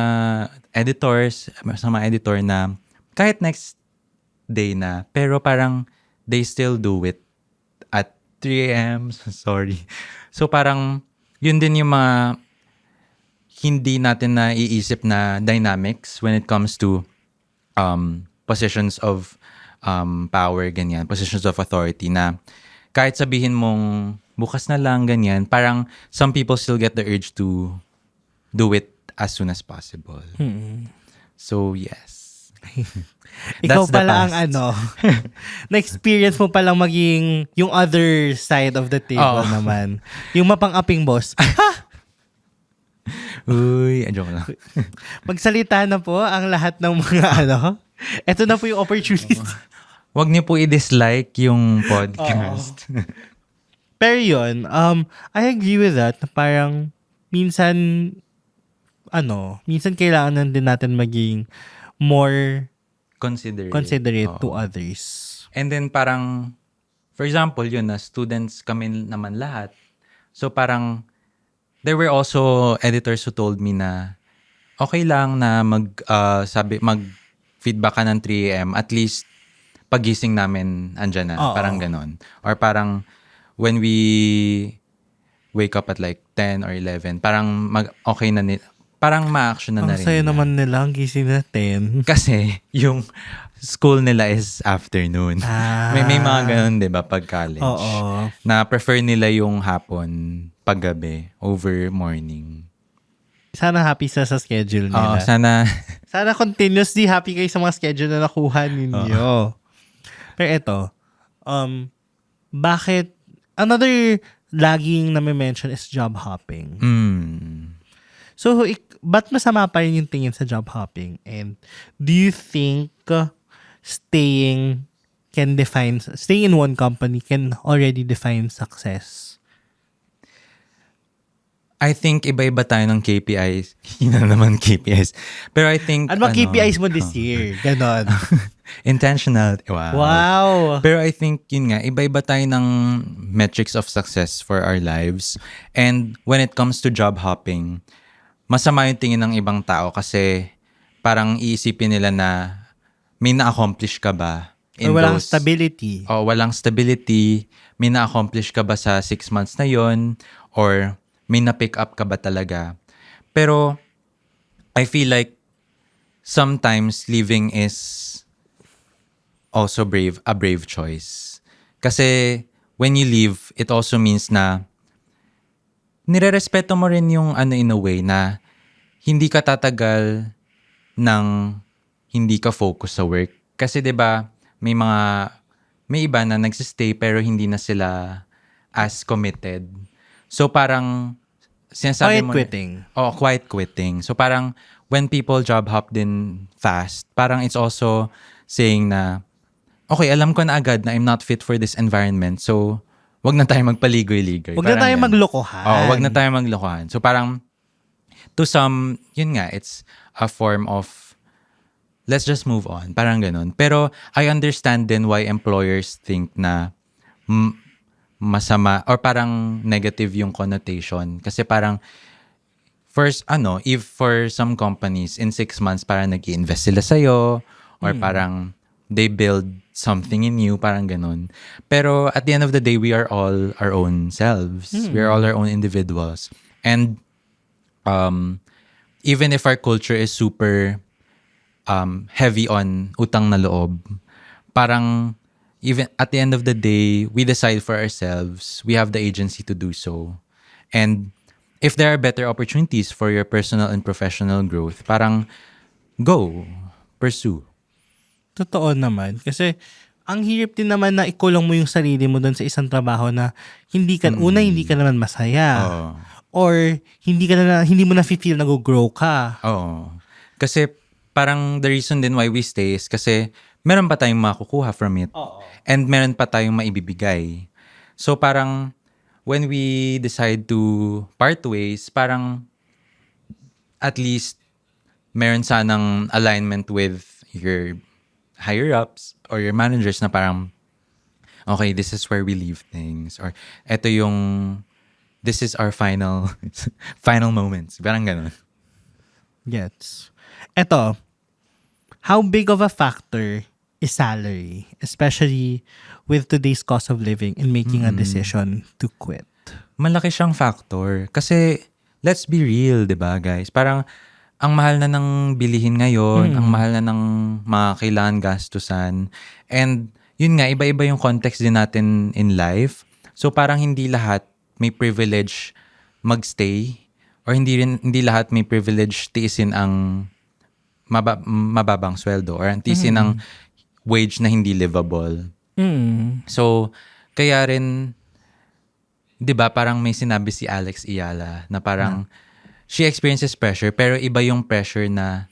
editors, sa mga editor na kahit next day na, pero parang they still do it at 3 a.m. Sorry. So parang yun din yung mga hindi natin naiisip na dynamics when it comes to positions of power, ganyan, positions of authority na kahit sabihin mong bukas na lang, ganyan, parang some people still get the urge to do it as soon as possible. So, yes. Ikaw That's the pala ang past. na-experience mo palang maging yung other side of the table naman. Yung mapang-aping boss. Uy, joke lang. Magsalita na po ang lahat ng mga Ito na po yung opportunity. Wag niyo po i-dislike yung podcast. Pero yun, I agree with that. Parang minsan kailangan din natin maging more considerate to others. And then parang, for example, yun na students kami naman lahat. So parang, there were also editors who told me na okay lang na mag-feedback ka ng 3 a.m. At least, pagising namin, andyan na. Parang ganon. Or parang, when we wake up at like 10 or 11, parang okay na parang ma-action na rin. Ang saya naman nila ang gising na 10. Kasi yung school nila is afternoon. May mga ganun, di ba, pag college. Oo. Na prefer nila yung hapon, paggabi, over morning. Sana happy sa schedule nila. Sana continuously happy kayo sa mga schedule na nakuha ninyo. Pero eto, bakit another laging na-mention is job hopping. So, ba't masama pa rin yung tingin sa job hopping? And do you think staying in one company can already define success? I think iba-iba tayo ng KPIs. Yun na naman KPIs. Pero I think... Ano KPIs mo this year? Ganon. Intentional. Wow. Pero I think, yun nga, iba-iba tayo ng metrics of success for our lives. And when it comes to job hopping, masama yung tingin ng ibang tao kasi parang iisipin nila na may na-accomplish ka ba? Walang stability. Walang stability. May na-accomplish ka ba sa 6 months na yon? Or may na-pick up ka ba talaga? Pero I feel like sometimes leaving is also a brave choice. Kasi when you leave, it also means na nirerespeto mo rin yung in a way na hindi ka tatagal ng hindi ka focus sa work. Kasi 'di ba, may iba na nagsistay pero hindi na sila as committed. So parang sinasabi mo quiet quitting. So parang when people job hop din fast, parang it's also saying na okay, alam ko na agad na I'm not fit for this environment. So wag na tayo magpaligoy-ligoy. Wag na tayo maglokohan. Wag na tayo maglokohan. So parang to some, yun nga, it's a form of let's just move on. Parang ganun. Pero I understand din why employers think na masama or parang negative yung connotation. Kasi parang first, if for some companies in 6 months parang nag-i-invest sila sa'yo or parang they build something in you, parang ganun. Pero at the end of the day, we are all our own selves. We are all our own individuals. And even if our culture is super heavy on utang na loob, parang even at the end of the day, we decide for ourselves. We have the agency to do so. And if there are better opportunities for your personal and professional growth, parang go, pursue. Totoo naman. Kasi ang hirap din naman na ikulong mo yung sarili mo doon sa isang trabaho na hindi ka naman masaya. Oo. Or hindi mo na feel na go-grow ka. Oo. Kasi parang the reason din why we stay is kasi meron pa tayong makukuha from it. And meron pa tayong maibibigay. So parang when we decide to part ways, parang at least meron sanang alignment with your higher-ups or your managers na parang, okay, this is where we leave things. Or this is our final moments. Parang ganun. Gets. Eto, how big of a factor is salary, especially with today's cost of living in making a decision to quit? Malaki siyang factor. Kasi, let's be real, di ba, guys? Parang, ang mahal na ng bilihin ngayon, ang mahal na ng mga kailangan gastusan. And, yun nga, iba-iba yung context din natin in life. So, parang hindi lahat may privilege magstay or hindi lahat may privilege tiisin ang mababang sweldo or tiisin ang wage na hindi livable. So, kaya rin, di ba, parang may sinabi si Alex Ayala na parang she experiences pressure pero iba yung pressure na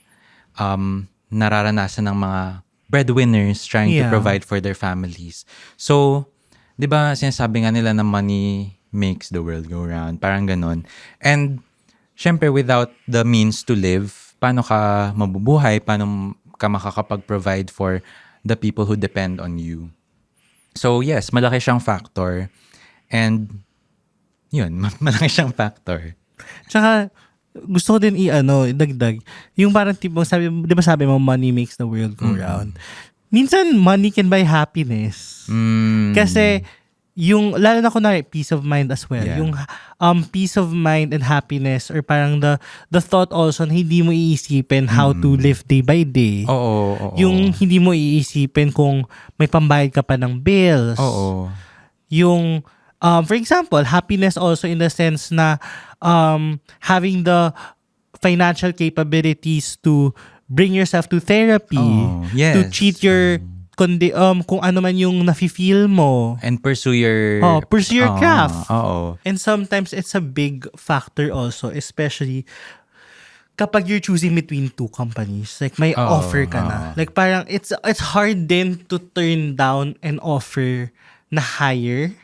nararanasan ng mga breadwinners trying to provide for their families. So, di ba, sinasabi nga nila na money makes the world go round. Parang ganon. And, syempre, without the means to live, paano ka mabubuhay? Paano ka makakapag-provide for the people who depend on you? So, yes, malaki siyang factor. And, yun, malaki siyang factor. Tsaka, gusto ko din idagdag. Yung parang tipong di ba sabi mo, money makes the world go round. Minsan, money can buy happiness. Kasi, lalo na kunwari, peace of mind as well. Yeah. Yung peace of mind and happiness or parang the thought also na hindi mo iisipin how to live day by day. Oo. Yung hindi mo iisipin kung may pambayad ka pa ng bills. Oo. Yung, for example, happiness also in the sense na having the financial capabilities to bring yourself to therapy, yes. to cheat your kung ano man yung nafe-feel mo. And pursue your craft. Oo. And sometimes it's a big factor also, especially kapag you're choosing between two companies. Like may offer ka na. Like parang it's hard then to turn down an offer na higher.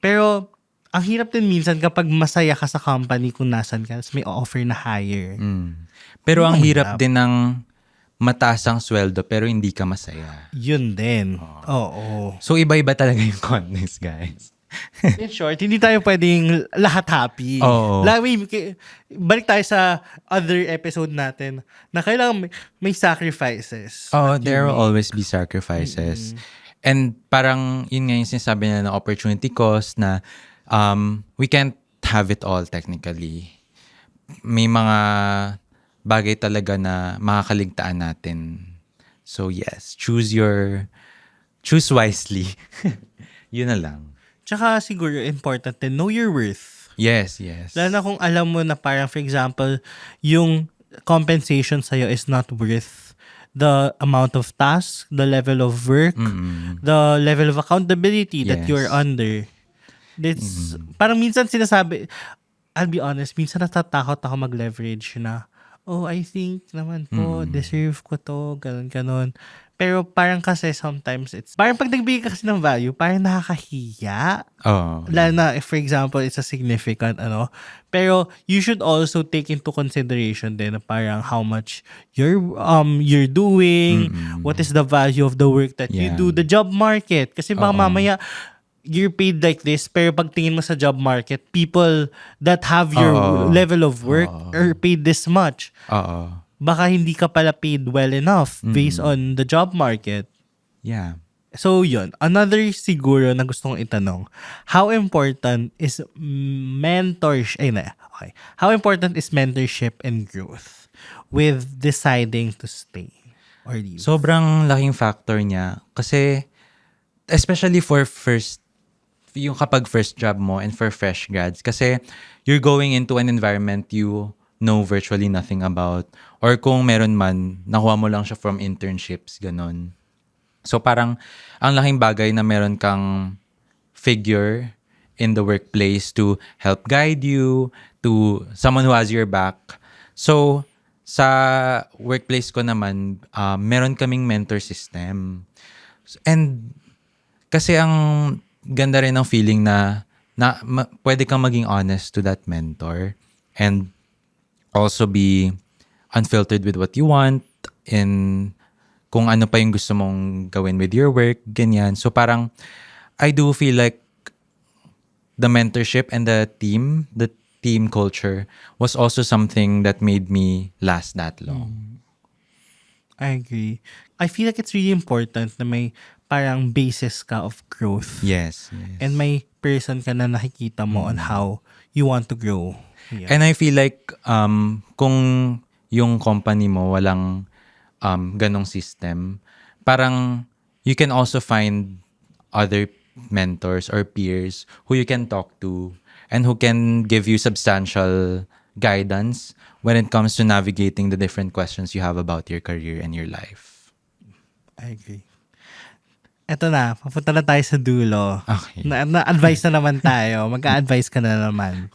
Pero ang hirap din minsan kapag masaya ka sa company kung nasan ka, may offer na higher. Pero ang hirap din ng mataas ang sweldo pero hindi ka masaya. Yun din. Oo. So iba-iba talaga yung context, guys. In short, hindi tayo pwedeng lahat happy. Oo. Balik tayo sa other episode natin na kailangan may sacrifices. There will always be sacrifices. And parang yun nga yung sinasabi na ng opportunity cost na we can't have it all technically. May mga bagay talaga na makakaligtaan natin. So yes, choose wisely. Yun na lang. Tsaka siguro important din, know your worth. Yes. Lalo na kung alam mo na parang for example, yung compensation sa'yo is not worth the amount of task, the level of work, the level of accountability that you're under. It's, parang minsan sinasabi, I'll be honest, minsan natatakot ako mag-leverage na, I think naman po, deserve ko to, ganon. Pero parang kasi sometimes parang pag nagbigay ka kasi ng value, parang nakakahiya. Lalo na if for example, it's a significant Pero you should also take into consideration din na parang how much you're doing, what is the value of the work that you do, the job market. Kasi baka mamaya, you're paid like this, pero pagtingin mo sa job market, people that have your level of work are paid this much. Baka hindi ka pala paid well enough based on the job market. Yeah. So, yun. Another siguro na gusto kong itanong, how important is mentorship and growth with deciding to stay or leave? Sobrang laking factor niya. Kasi, especially for yung kapag first job mo and for fresh grads. Kasi you're going into an environment you know virtually nothing about. Or kung meron man, nakuha mo lang siya from internships, ganon. So parang ang laking bagay na meron kang figure in the workplace to help guide you, to someone who has your back. So sa workplace ko naman, meron kaming mentor system. And kasi ang ganda rin ng feeling na pwede kang maging honest to that mentor and also be unfiltered with what you want in kung ano pa yung gusto mong gawin with your work, ganyan. So parang, I do feel like the mentorship and the team culture was also something that made me last that long. I agree. I feel like it's really important na may parang basis ka of growth. Yes. And may person ka na nakikita mo on how you want to grow. Yeah. And I feel like kung yung company mo walang ganong system, parang you can also find other mentors or peers who you can talk to and who can give you substantial guidance when it comes to navigating the different questions you have about your career and your life. I agree. Eto na, papunta na tayo sa dulo. Okay. Na-advise na naman tayo. Mag-a-advise ka na naman.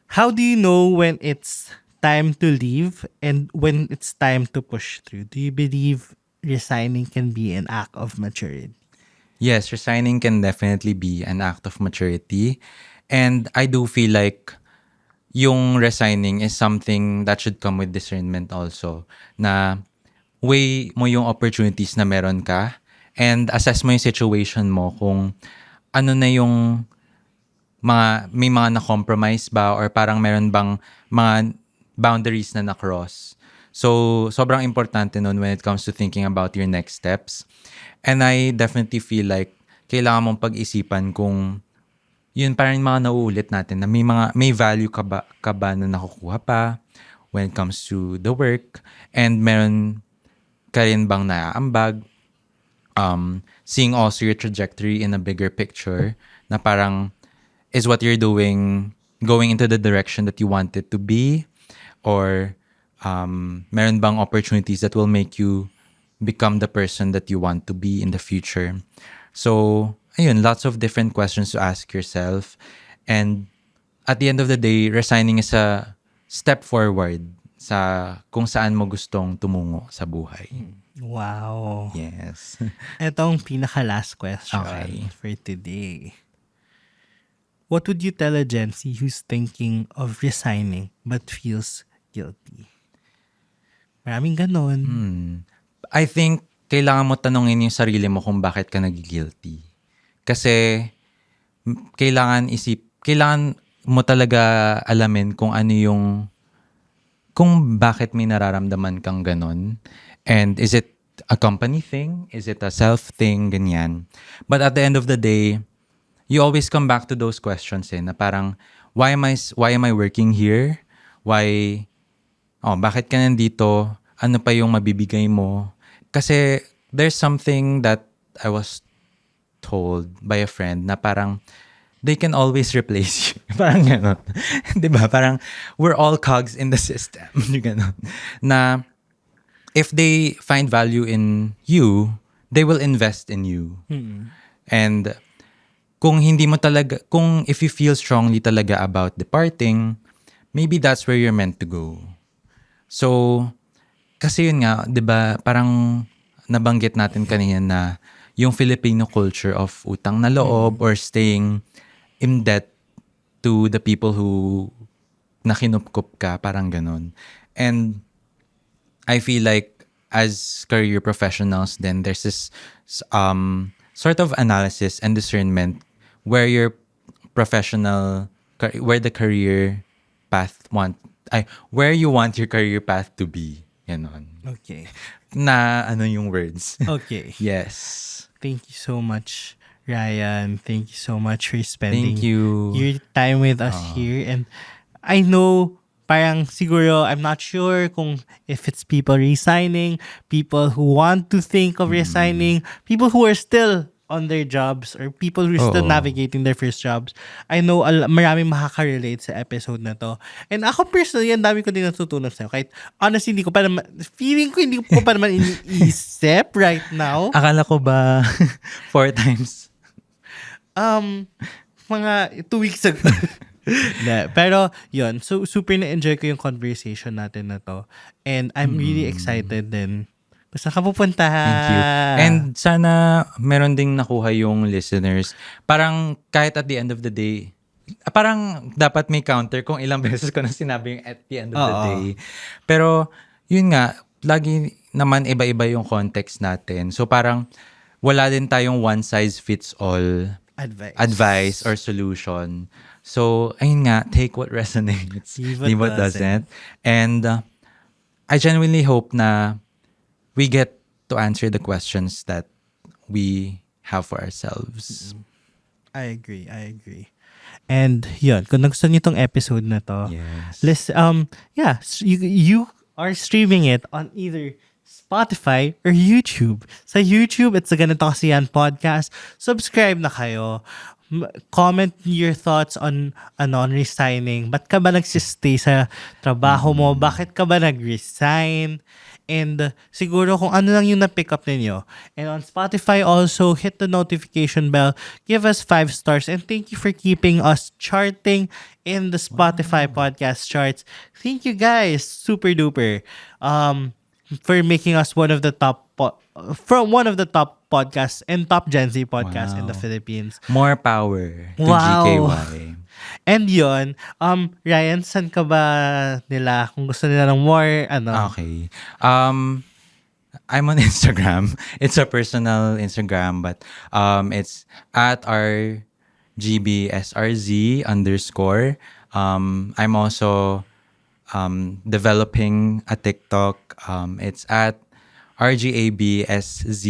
How do you know when it's time to leave and when it's time to push through? Do you believe resigning can be an act of maturity? Yes, resigning can definitely be an act of maturity. And I do feel like yung resigning is something that should come with discernment also. Na weigh mo yung opportunities na meron ka and assess mo yung situation mo kung ano na yung may mga na-compromise ba or parang meron bang mga boundaries na na-cross. So, sobrang importante nun when it comes to thinking about your next steps. And I definitely feel like kailangan mong pag-isipan kung yun parang mga nauulit natin na may value ka ba na nakukuha pa when it comes to the work and meron ka rin bang naaambag. Seeing also your trajectory in a bigger picture na parang is what you're doing going into the direction that you want it to be or meron bang opportunities that will make you become the person that you want to be in the future. So, ayun, lots of different questions to ask yourself. And at the end of the day, resigning is a step forward sa kung saan mo gustong tumungo sa buhay. Wow. Yes. Etong pinaka-last question for today. What would you tell a Gen Z who's thinking of resigning but feels guilty? Maraming ganon. I think kailangan mo tanungin yung sarili mo kung bakit ka nagigilty. Kasi kailangan mo talaga alamin kung ano yung kung bakit may nararamdaman kang ganon. And is it a company thing? Is it a self thing? Ganyan. But at the end of the day, you always come back to those questions na parang, why am I working here? Bakit ka nandito? Ano pa yung mabibigay mo? Kasi there's something that I was told by a friend na parang they can always replace you. Parang gano'n. Diba? Parang we're all cogs in the system. Gano'n. Na if they find value in you, they will invest in you. And if you feel strongly talaga about departing, maybe that's where you're meant to go. So, kasi yun nga, 'di ba, parang nabanggit natin kanina na yung Filipino culture of utang na loob or staying in debt to the people who nakinupkup ka, parang ganun. And I feel like as career professionals, then there's this sort of analysis and discernment where your where the career path where you want your career path to be. Ganon. Okay. Na ano yung words? Okay. Yes. Thank you so much, Ryan. Thank you so much for spending Thank you. your time with us here. And I know, parang siguro, I'm not sure if it's people resigning, people who want to think of resigning, people who are still on their jobs or people who are still Oo. navigating their first jobs, I know maraming makaka-relate sa episode na to. And ako personally, ang dami ko din natutunan sa'yo. Kahit honestly, feeling ko hindi ko pa naman iniisip right now. Akala ko ba 4 times? Mga 2 weeks ago. Pero, yun. So, super na-enjoy ko yung conversation natin na to. And I'm really excited din. Basta ka pupunta. Thank you. And sana meron ding nakuha yung listeners. Parang kahit at the end of the day, parang dapat may counter kung ilang beses ko na sinabi yung at the end of the day. Pero, yun nga, lagi naman iba-iba yung context natin. So, parang wala din tayong one size fits all advice or solution. So, ayun nga, take what resonates, leave what doesn't. And I genuinely hope na we get to answer the questions that we have for ourselves. I agree. And yun, kung nagustuhan niyo tong episode na to, you are streaming it on either Spotify or YouTube. Sa YouTube, it's a Ganito Kasi Yan podcast. Subscribe na kayo. Comment your thoughts on resigning. Ba't ka ba nagsistay sa trabaho mo? Bakit ka ba nag-resign? And siguro kung ano lang yung na-pick up ninyo. And on Spotify also, hit the notification bell. Give us 5 stars. And thank you for keeping us charting in the Spotify podcast charts. Thank you guys. Super duper. For making us one of the top podcasts and top Gen Z podcasts in the Philippines. More power to GKY. And yun, Ryan, saan ka ba nila? Kung gusto nila ng more, Okay. I'm on Instagram. It's a personal Instagram, but it's at @RGBSRZ_. I'm also developing a TikTok. It's at RGABSZ.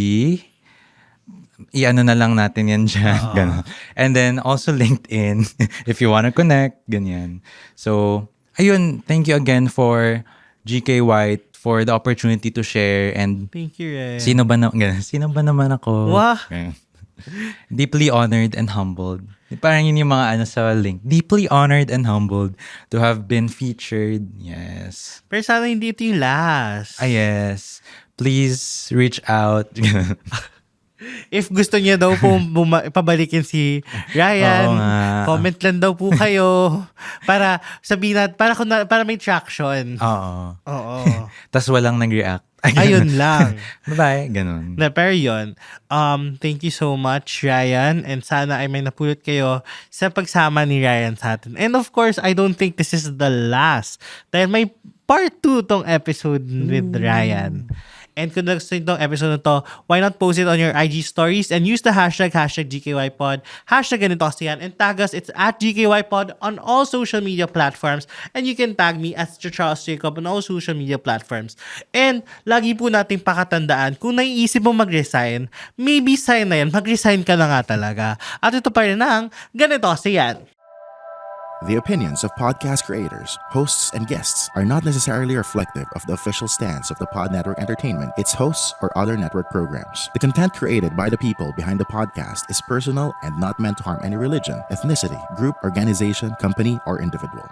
I-ano na lang natin yan dyan. Ganun. And then also LinkedIn if you wanna connect. Ganyan. So, ayun. Thank you again for GK White for the opportunity to share. And thank you, Ryan. Sino ba naman ako? Wah! Deeply honored and humbled. Parang yun yung mga sa link. Deeply honored and humbled to have been featured. Yes. Pero sana hindi ito yung last. Yes. Please reach out. If gusto niya daw po pabalikin si Ryan, comment lang daw po kayo para sabihin natin, para may traction. Oo. Tas walang nag-react. Ayun lang. Bye-bye. Ganun. Pero yun, thank you so much, Ryan. And sana ay may napulot kayo sa pagsama ni Ryan sa atin. And of course, I don't think this is the last. Dahil may part 2 tong episode with Ryan. And kung gusto nyo itong episode na to, why not post it on your IG stories and use the hashtag GKYPod, #Ganito Kasi Yan, and tag us. It's at GKYPod on all social media platforms. And you can tag me as Charles Jacob on all social media platforms. And lagi po nating pakatandaan, kung naiisip mo mag-resign, maybe sign na yan, mag-resign ka na nga talaga. At ito pa rin ang Ganito Kasi Yan. The opinions of podcast creators, hosts, and guests are not necessarily reflective of the official stance of the Pod Network Entertainment, its hosts, or other network programs. The content created by the people behind the podcast is personal and not meant to harm any religion, ethnicity, group, organization, company, or individual.